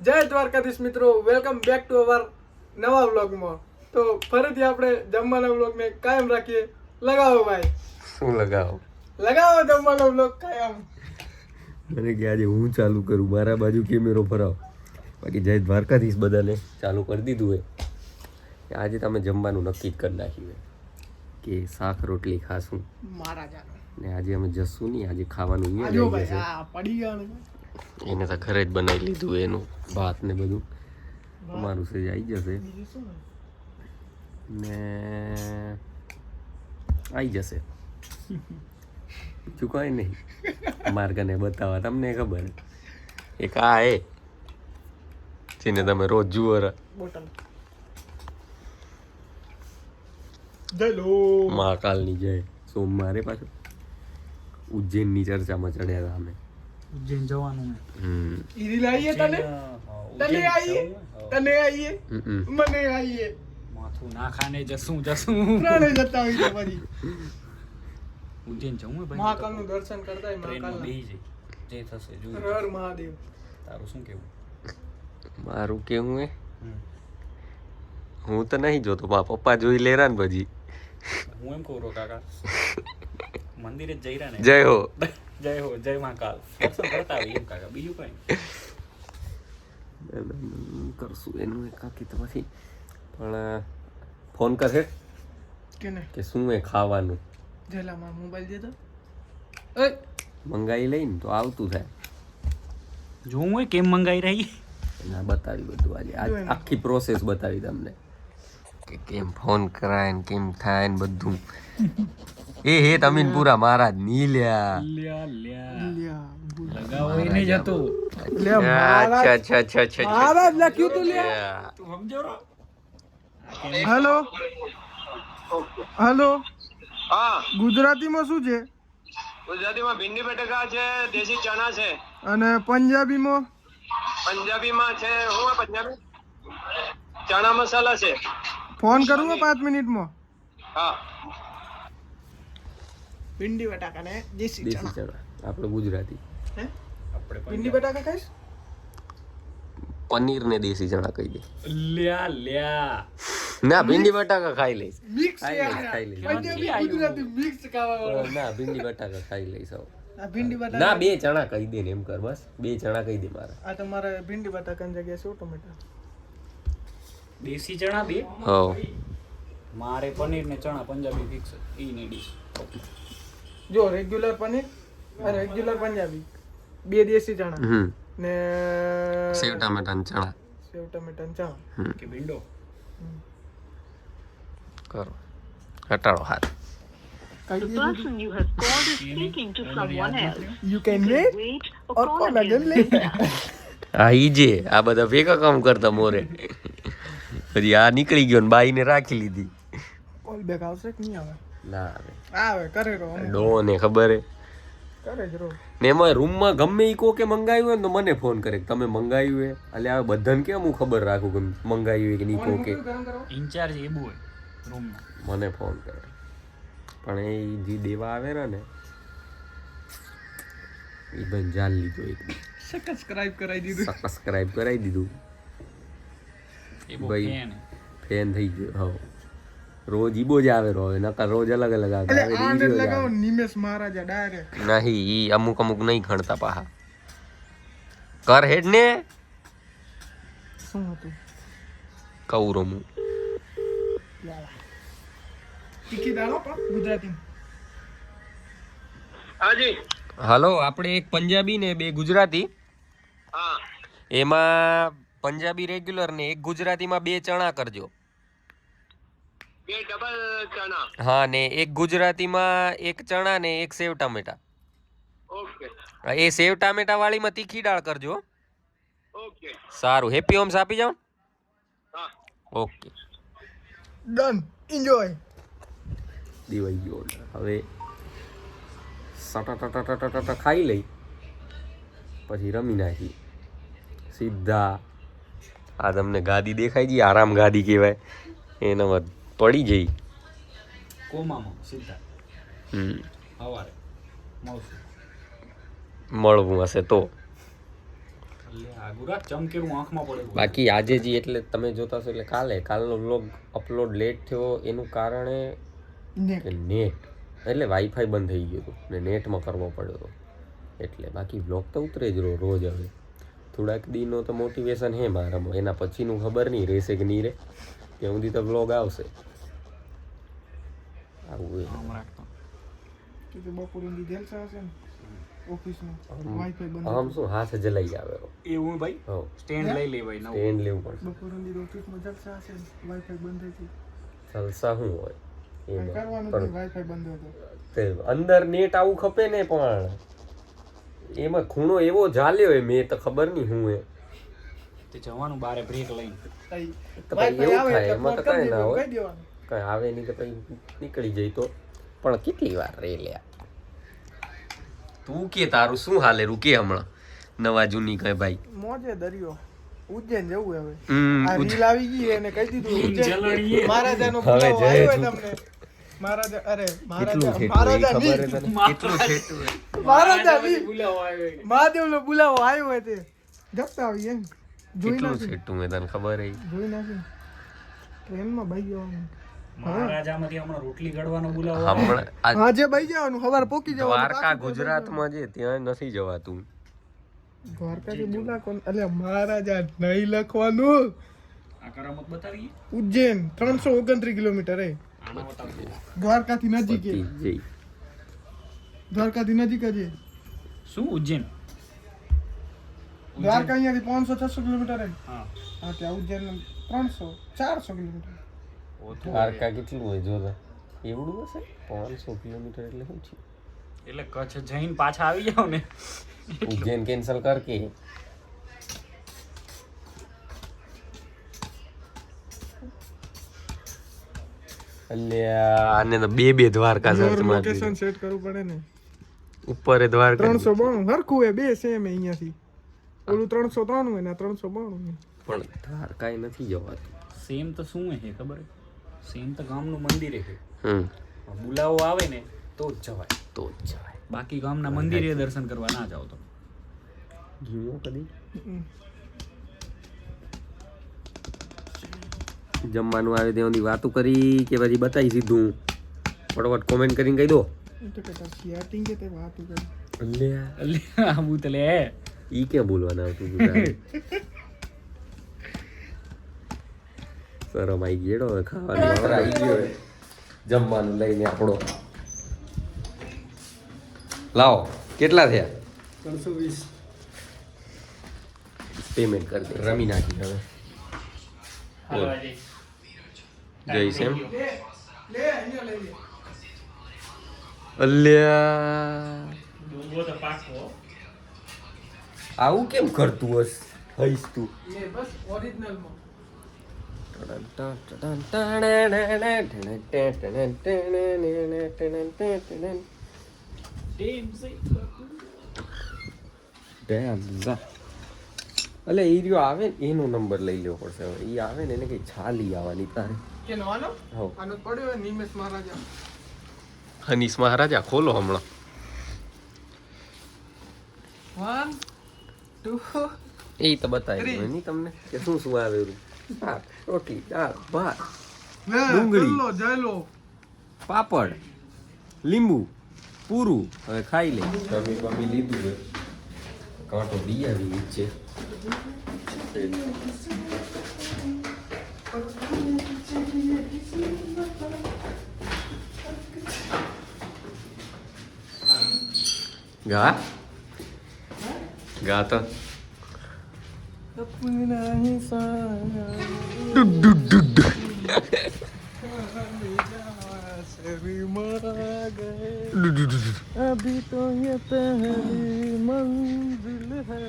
જય દ્વારકાધીશ મિત્રો, welcome back to our નવા વ્લોગમાં. તો ફરીથી આપણે જમવાના વ્લોગને કાયમ રાખીએ. લગાવો ભાઈ. શું લગાવો? લગાવો જમવાનો વ્લોગ કાયમ. મને કે આજે હું ચાલુ કરું, મારા બાજુ કેમેરો ફરાવ. બાકી જય દ્વારકાધીશ બધાને ચાલુ કરી દીધું હોય. આજે તમે જમવાનું નક્કી જ કરી નાખ્યું હોય કે શાક રોટલી ખાશું. મારા જાનો ને આજે અમે જશું નહીં, આજે ખાવાનું આજો અહીંયા ભાઈ. જશે. આ પડી ગયા એને તો ઘરે જ બનાવી લીધું એનું ભાત ને બધું. અમારું છે આવી જશે બીજું શું ને? ને આવી જશે બીજું કઈ નહીં. માર્ગને બતાવવા તમને ખબર એક આ એ જેને તમે રોજ જુઓ બોટલ જલો મહાકાલની જય. સોમવારે પાછું ઉજ્જૈનની ચર્ચામાં ચડ્યા હતા અમે. ઉજ્જૈન જવાનું ઈરી લાવીએ તને તને આવીએ તને આવીએ મને આવીએ માથું ના ખાને જશું પ્રાણે જતા હોય તો ફરી ઉજ્જૈન જવું હે ભાઈ. મહાકાલનું દર્શન કરતા હોય. ટ્રેનમાં મહાકાલના બેહી જઈ જે થશે જોઈ. હર હર મહાદેવ. તારું શું કેવું? મારું કેવું હે, હું તો નહીં જોતો, મારા પપ્પા જોઈ લેરા ને પછી. હું એમ કહું રો કાકા મંદિરે જ જઈ રહ્યા ને. જય હો. જય હો, જય મહાકાલ. દર્શન કરતા આવી એમ કાકા, બીજું કઈ કરશું એનું કાકી તો પછી. પણ ફોન કરશે કેને કે શું એ ખાવાનું જેલામાં મોબાઈલ દેતો એ મંગાવી લઈને તો આવતું થાય. જોવું હોય કેમ મંગાઈ રહી. ના બતાવી બધું આજે આખી પ્રોસેસ બતાવી તમને કે કેમ ફોન કરાય ને કેમ થાય ને બધું. એ હે તમીન પૂરા મહારાજ ની લ્યા. લ્યા લગાવો એને જતો લે મહારાજ અચ્છા અચ્છા અચ્છા અચ્છા. મહારાજ લખ્યું તું લે. તું સમજો રો. હેલો હેલો હા, ગુજરાતીમાં શું છે ગુજરાતીમાં ભીંડી બટેકા છે, દેશી ચણા છે, અને પંજાબીમાં પંજાબીમાં છે હું પંજાબી ચણા મસાલા છે. ફોન કરું 5 મિનિટમાં. હા, ભીંડી બટાકા ને દેશી દેશી ચણા આપણે ગુજરાતી. હે આપણે ભીંડી બટાકા ખાઈશ? પનીર ને દેશી ચણા કહી દે. લ્યા ના ભીંડી બટાકા ખાઈ લઈશ. મિક્સ ખાઈ લઈશ. પંજાબી ગુજરાતી મિક્સ ખાવા વાળો. ના ભીંડી બટાકા ખાઈ લઈશ હવે. આ ભીંડી ના બટાકા 2 ચણા કહી દે ને એમ કર, બસ 2 ચણા કહી દે મારા. આ તમારે ભીંડી બટાકાની જગ્યાએ શું ટમેટા? દેશી ચણા બે. હો મારે પનીર ને ચણા પંજાબી ફિક્સ ઈ ને ડીશ. જો રેગ્યુલર પનીર અને રેગ્યુલર પંજાબી, 2 દેશી ચણા ને સેવ ટામેટા ને ચણા સેવ ટમેટા ચણા. કે ભીંડો કરો હટાડો હાથ. The person you have called is speaking to someone else. You can wait Wait or or call call again again later. આ ઈ જે આ બધા ભેગા કામ કરતા મોરે. પછી આ નીકળી ગયો ને બાઈને રાખી લીધી. કોલ બેક આવશે કે નહીં આવે? ના આવે. આવે કરે રો અમુક. ડો ને ખબર હે કરે જ રો. ને એમાં રૂમમાં ગમે ઈ કો કે મંગાવ્યું હોય ને તો મને ફોન કરે કે તમે મંગાવ્યું હે. એટલે આ બધાને કેમ હું ખબર રાખું કે મંગાવ્યું હોય કે નહીં કો કે. ગરમ કરો. ઇન્ચાર્જ એબુ હોય રૂમમાં. મને ફોન કરે પણ એ જે દેવા આવે ને એ ભાઈ જાલ લીધો એક સબસ્ક્રાઇબ કરાવી દીધું. સબસ્ક્રાઇબ કરાવી દીધું. એબુ ભાઈ. ફેન હે. ફેન થઈ ગયો. હા રોજ ઈબો જ આવે રો હવે નકર રોજ અલગ અલગ આવે. એટલે હવે આ ઈ ને જ લગાવો આવે. નિમેશ મહારાજા ડાયરેક્ટ. નહીં ઈ અમુક અમુક નહીં ખણતા પાહા. કર હેડ ને શું હતું? કહું રમું. તીખી દાળો પણ ગુજરાતી. હાજી, હાલો આપણે એક પંજાબી ને 2 ગુજરાતી. હા, એમાં પંજાબી રેગ્યુલર ને એક ગુજરાતીમાં 2 ચણા કરજો. 2 ડબલ ચણા. હા ને એક ગુજરાતીમાં 1 ચણા ને 1 સેવ ટામેટા. ઓકે એ સેવ ટામેટા વાળીમાં તીખી દાળ કરજો. ઓકે, સારું હેપી હોમ્સ આપી જાઓ. હા, ઓકે ડન. એન્જોય. દેવાઈ ગયો order. હવે સટાટાટાટાટાટા ખાઈ લઈ પછી રમી નાખી સીધા. આ તમને ગાદી દેખાઈ ગઈ, આરામ ગાદી કહેવાય. એનામાં પડી જઈ. કોમામાં સીધા હવારે મળશું. મળવું હશે તો એટલે આ ગુરા ચમકેરું આંખમાં પડે બાકી આજે જે એટલે તમે જોતા છો એટલે કાલનો વ્લોગ અપલોડ લેટ થયો એનું કારણે કે નેટ એટલે વાઈફાઈ બંધ થઈ ગયું હતું ને નેટમાં કરવો પડ્યો હતો એટલે બાકી વ્લોગ તો ઉતરે જ રોજ હવે થોડાક દીનો તો મોટિવેશન હે મારામાં એના પછીનું ખબર નહીં રહેશે કે નહીં રહે ત્યાં સુધી તો વ્લોગ આવશે આવું આમ રાખતો કે બપોરે જલસા હશે ને ઓફિસમાં વાઈફાઈ બંધ આમ શું હાથ જલાઈ આવે એવું ભાઈ હો સ્ટેન્ડ લઈ લે ભાઈ નવું સ્ટેન્ડ લેવું પડશે બપોરે ઓફિસમાં જલસા હશે ને વાઈફાઈ બંધ થઈ જલસા શું હોય ગઈ એમાં કરવાનું પણ નહીં, વાઈફાઈ બંધ હતો તે અંદર નેટ આવું ખપે ને પણ એમાં ખૂણો એવો જાલ્યો એ મેં તો ખબર નહીં હું એ તે જવાનું બારે બ્રેક લઈને તો પછી એવું થાય એમાં તો કઈ ના હોય કહી દેવાનું કઈ આવે નહીં તો પછી નીકળી જાય તો પણ કેટલી વાર રે લ્યા તું કે તારું શું હાલે રૂકે હમણાં નવા જૂની કઈ ભાઈ મોજે દરિયો ઉજ્જૈન જવું હવે હમ, આ રીલ આવી ગઈ એને કહી દીધું ઉજ્જૈન જલણીએ. મહારાજાનો હવે બુલાવો જય આવ્યો ઠુક. તમને મહારાજા અરે કેટલું મહારાજા ખેટું એ મહારાજા ખબર નહીં. હે તને કેટલું ખેટું હે મહારાજા નહીં. બોલાવો આવ્યો મહાદેવનો બુલાવો આવ્યો હોય તે જપતા આવી એમ જોઈ કેટલું નાખી ખેટું હે તને ખબર હે જોઈ નાખી ટ્રેનમાં બાઈ જવાનું મહારાજામાંથી હમણાં રોટલી ગળવાનો બોલાવો આવ્યો. હમણાં આ આજે બાઈ જવાનું સવારે પોકી જવાનું દ્વારકા પાછું ગુજરાતમાં જે ત્યાં નથી જવાતું દ્વારકાથી બુલા કોણ એટલે મહારાજા નહીં લખવાનું આ કરામત બતાવીએ ઉજ્જૈન 329 કિલોમીટર હે આના બતાવીએ દ્વારકાથી નજીક હે પતી જઈ દ્વારકાથી નજીક જ હે શું ઉજ્જૈન દ્વારકા અહીંયાથી 500-600 કિલોમીટર હે હા હા ત્યાં ઉજ્જૈન 300-400 કિલોમીટર દ્વારકા કેટલું હોય જોતા એવડું હશે 500 કિલોમીટર એટલે શું છે એટલે કચ્છ જઈને પાછા આવી જાવ ને ઉજ્જૈન કેન્સલ કર કે અલ્યા આને તો બે દ્વારકા સર્ચ મારી લોકેશન સેટ કરવું પડે ને ઉપર એ દ્વારકા 392 હરખું હે બે સેમ હે અહીંયાથી ઓલું 393 હે ને આ 392 હે પણ દ્વારકા નથી જવાતું સેમ તો શું હે ખબર હે સેમ તો ગામનું મંદિર હે હમ બોલાવો આવે ને તો જ જવાય તો જ જવાય બાકી ગામના મંદિરે દર્શન કરવા ના જાવ તો જીવો કદી હમ. જમવાનું આવે ત્યાં સુધી વાતું કરી કે પછી બતાવી સીધું ફટોફટ કોમેન્ટ કરીને કહી દો એ તો કહેતા સિયાટિંગ કે તે વાત કરી અલ્યા એટલે આ બૂતલે ઈ ક્યાં બોલવાના આવતું તું તારે? શરમ આવી ગયેલો હવે ખાવાની વારો આવી ગયો હવે. જમવાનું લઈને આપણો લાવો કેટલા થયા 320 પેમેન્ટ કરી દે રમી નાખી હવે જઈશ એમ લે અહીંયા લઈ લે અલ્યા આવું કેમ કરતું હસ હઈશ તું લે બસ ઓરિજિનલ માં અલે એ રહ્યો આવે ને એનો નંબર લઈ લેવો પડશે હવે એ આવે ને એને કઈ છાલી આવવાની તારે કે નવાનો હો આનો પડ્યો હે નિમેશ મહારાજા હનીશ મહારાજા ખોલો હમણાં 1 2 એ તો બતાવી દઉં નહીં તમને કે શું શું આવેલું ભાત રોટલી દાળ ભાત લે ડુંગળી. ચલો જયલો પાપડ લીંબુ પૂરું હવે ખાઈ લે રમી બમી લીધું છે કાંટો બી આવી છે ગા ગા તો अपना ही साया ડુડ ડુડ ડુડ अभी तो ये पहली मंजिल है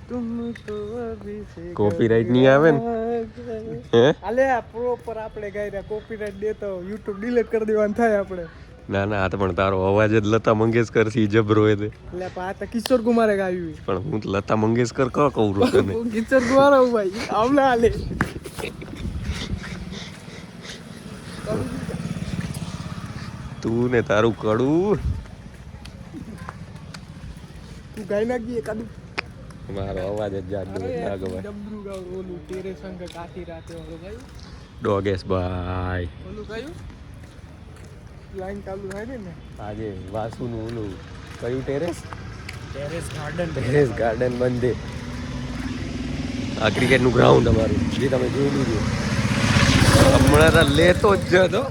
तुम तो अभी से કોપીરાઈટ નહીં આવે ને હે અલે આ પ્રોપર આપણે ગાયરા કોપીરાઈટ દેતો YouTube ડિલીટ કરી દેવાનું થાય આપણે ના ના આ તો પણ તારો અવાજ જ લતા મંગેશકર થી જબરો હે તે એટલે આ તો કિશોર કુમારે ગાયું પણ હું તો લતા મંગેશકર કહું છું તને કિશોર કુમાર આવું ભાઈ આવલા આલે તું ને તારું કડું તું ગાઈ નાખી એકાદું મારો અવાજ જ જાગ દો લાગો ભાઈ ડબરું ગાવ ઓલું તેરે સંગ કાઠી રાતે વાળું ગાયું ડોગેશ ભાઈ ઓલું ગાયું લાઈન ચાલુ થાય ને આજે વાસુનું ઓલું કયું terrace terrace garden terrace garden બંધે આ ક્રિકેટનું ગ્રાઉન્ડ અમારું જે તમે જોઈ લીધું હમણાં તો લેતો જ જતો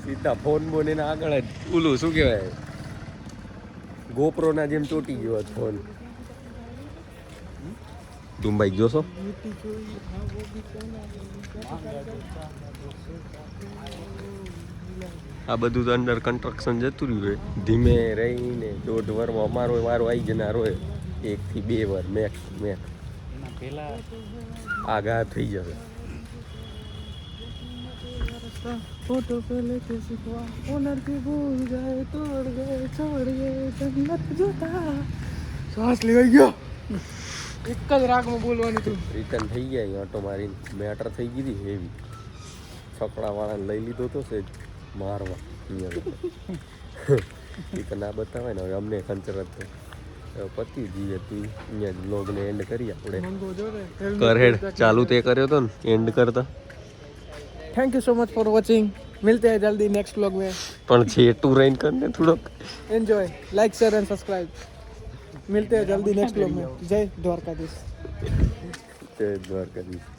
સીધા ફોન બોન એના આગળ જ ઓલું શું કહેવાય ગોપ્રોના જેમ ચોટી ગયો હતો ફોન તું બાઈક જોશો આ બધું તો અંડર કન્સ્ટ્રક્શન જતું રહ્યું હોય ધીમે રહીને 1.5 વર્ષમાં અમારો વારો આવી જનાર હોય 1 થી 2 વાર મેક્સ એના પહેલા આ ગા થઈ જશે फोटो पहले से सिखवा ओनर की भूल गए तोड़ गए छोड़ गए जन्नत जोता श्वास લેવાઈ ગયો એક જ રાગમાં બોલવાની તું રિટર્ન થઈ ગયા ઓટો મારીને મેટર થઈ ગઈ હતી હેવી છકડાવાળાને લઈ લીધો તો છે મારવા અહીંયા એ તો ના બતાવે ને હવે અમને ખંચર હતો પતિ જીવે તું અહીંયા બ્લોગને એન્ડ કરી આપણે મંગો જો રે કર હેડ ચાલુ તે કર્યો તો ને એન્ડ કરતા thank you so much for watching मिलते हैं जल्दी नेक्स्ट व्लॉग में પણ છેટું રહીને કરને થોડોક enjoy like share and subscribe मिलते हैं जल्दी नेक्स्ट व्लॉग में जय द्वारकाधीश જય દ્વારકાધીશ